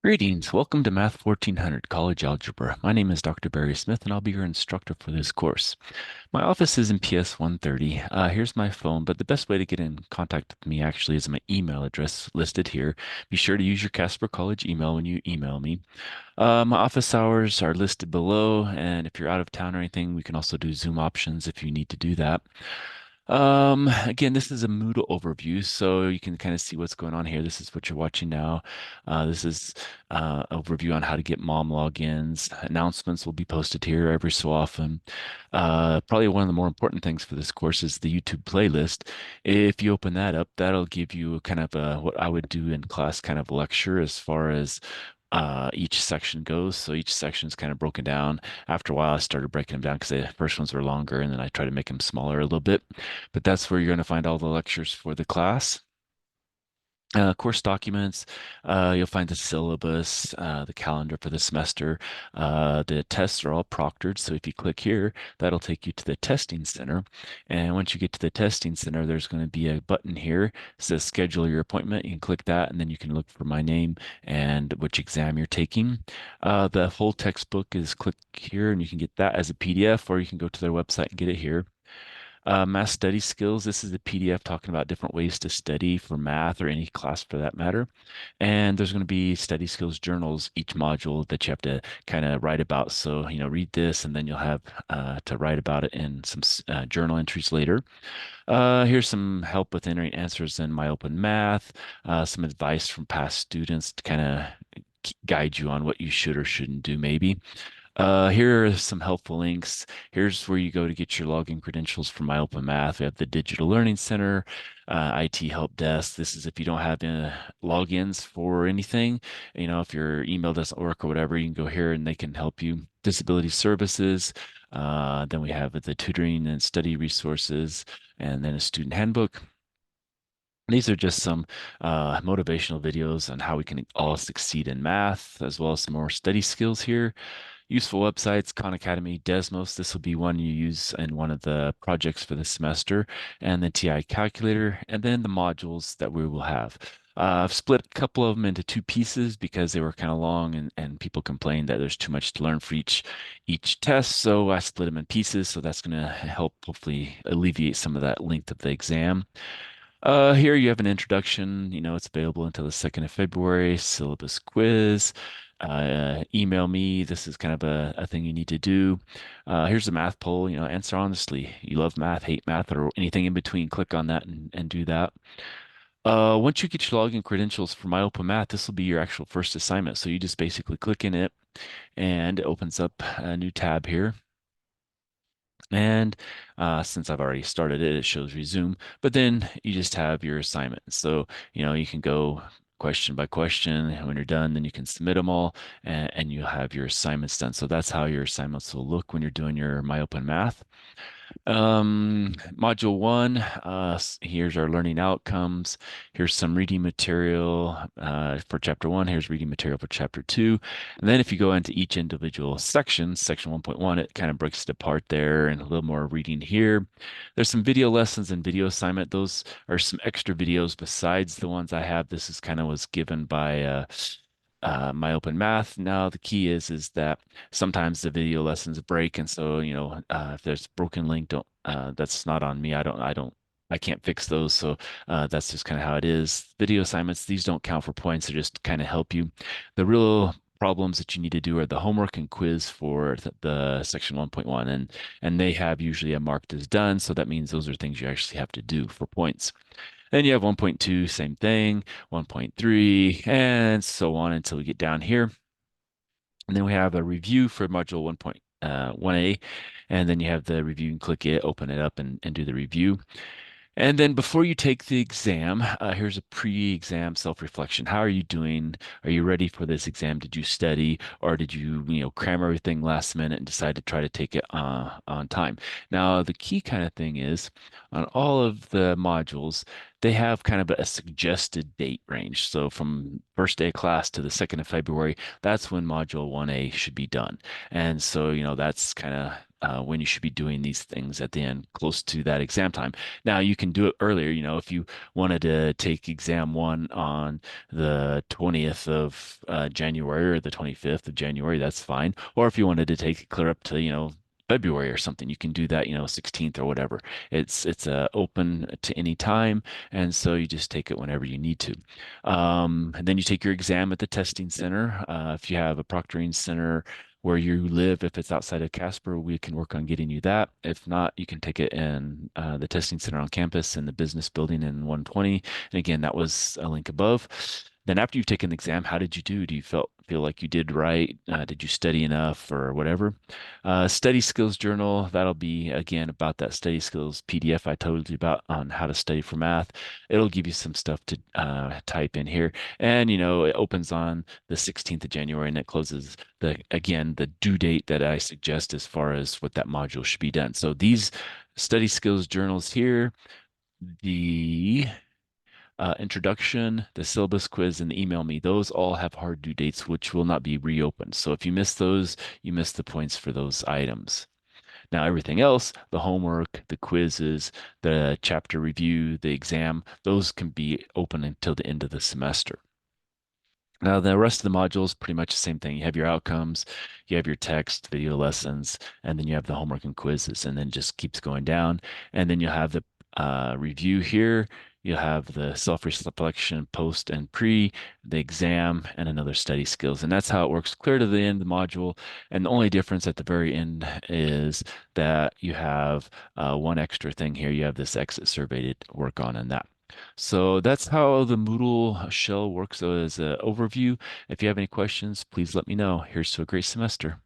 Greetings. Welcome to Math 1400 College Algebra. My name is Dr. Barry Smith, and I'll be your instructor for this course. My office is in PS 130. Here's my phone, but the best way to get in contact with me actually is my email address listed here. Be sure to use your Casper College email when you email me. My office hours are listed below, and if you're out of town or anything, we can also do Zoom options if you need to do that. Again, this is a Moodle overview, so you can kind of see what's going on here. This is what you're watching now. This is overview on how to get mom logins. Announcements will be posted here every so often. Probably one of the more important things for this course is the YouTube playlist. If you open that up, that'll give you kind of what I would do in class kind of lecture as far as each section goes. So each section is kind of broken down. After a while, I started breaking them down because the first ones were longer, and then I try to make them smaller a little bit. But that's where you're going to find all the lectures for the class. Course documents, you'll find the syllabus, the calendar for the semester. The tests are all proctored, so if you click here, that'll take you to the testing center. And once you get to the testing center, there's going to be a button here. It says schedule your appointment. You can click that, and then you can look for my name and which exam you're taking. The whole textbook is click here, and you can get that as a PDF, or you can go to their website and get it here. Math study skills. This is a PDF talking about different ways to study for math or any class for that matter. And there's going to be study skills journals, each module that you have to kind of write about. So, read this and then you'll have to write about it in some journal entries later. Here's some help with entering answers in My Open Math, some advice from past students to kind of guide you on what you should or shouldn't do, maybe. Here are some helpful links. Here's where you go to get your login credentials for My Open Math. We have the Digital Learning Center, IT Help Desk. This is if you don't have logins for anything. If your email doesn't work or whatever, you can go here and they can help you. Disability Services. Then we have the tutoring and study resources, and then a student handbook. These are just some motivational videos on how we can all succeed in math, as well as some more study skills here. Useful websites, Khan Academy, Desmos. This will be one you use in one of the projects for the semester, and the TI calculator, and then the modules that we will have. I've split a couple of them into two pieces because they were kind of long and people complained that there's too much to learn for each test. So I split them in pieces. So that's going to help hopefully alleviate some of that length of the exam. Here you have an introduction. It's available until the 2nd of February. Syllabus quiz. Email me. This is kind of a thing you need to do. Here's a math poll. Answer honestly. You love math, hate math, or anything in between. Click on that and do that. Once you get your login credentials for My Open Math, this will be your actual first assignment. So you just basically click in it and it opens up a new tab here. And since I've already started it, it shows resume, but then you just have your assignment. So, you can go question by question. And when you're done, then you can submit them all and you'll have your assignments done. So that's how your assignments will look when you're doing your My Open Math. Module one, here's our learning outcomes. Here's some reading material for chapter one. Here's reading material for chapter two. And then if you go into each individual section, section 1.1, it kind of breaks it apart there and a little more reading here. There's some video lessons and video assignment. Those are some extra videos besides the ones I have. This is kind of was given by My Open Math. Now the key is that sometimes the video lessons break, and so if there's broken link, don't that's not on me. I can't fix those, so that's just kind of how it is. Video assignments, these don't count for points; they just kind of help you. The real problems that you need to do are the homework and quiz for the section 1.1, and they have usually a marked as done, so that means those are things you actually have to do for points. Then you have 1.2, same thing, 1.3, and so on until we get down here. And then we have a review for module 1.1a, and then you have the review and click it, open it up and do the review. And then before you take the exam, here's a pre-exam self-reflection. How are you doing? Are you ready for this exam? Did you study, or did you, cram everything last minute and decide to try to take it on time? Now, the key kind of thing is on all of the modules, they have kind of a suggested date range. So from first day of class to the 2nd of February, that's when module 1A should be done. And so, that's kind of when you should be doing these things at the end, close to that exam time. Now, you can do it earlier, if you wanted to take exam one on the 20th of January or the 25th of January, that's fine. Or if you wanted to take it clear up to, February or something, you can do that, 16th or whatever. It's open to any time, and so you just take it whenever you need to. And then you take your exam at the testing center. If you have a proctoring center where you live, if it's outside of Casper, we can work on getting you that. If not, you can take it in the testing center on campus in the business building in 120. And again, that was a link above. Then after you've taken the exam, how did you do? Do you feel like you did right? Did you study enough or whatever? Study skills journal, that'll be again about that study skills PDF I told you about on how to study for math. It'll give you some stuff to type in here. And it opens on the 16th of January and it closes the due date that I suggest as far as what that module should be done. So these study skills journals here, the introduction, the syllabus quiz, and the email me. Those all have hard due dates, which will not be reopened. So if you miss those, you miss the points for those items. Now, everything else, the homework, the quizzes, the chapter review, the exam, those can be open until the end of the semester. Now, the rest of the modules, pretty much the same thing. You have your outcomes, you have your text, video lessons, and then you have the homework and quizzes, and then just keeps going down. And then you'll have the review here. You'll have the self-reflection, post and pre, the exam, and another study skills. And that's how it works clear to the end of the module. And the only difference at the very end is that you have one extra thing here. You have this exit survey to work on and that. So that's how the Moodle shell works as an overview. If you have any questions, please let me know. Here's to a great semester.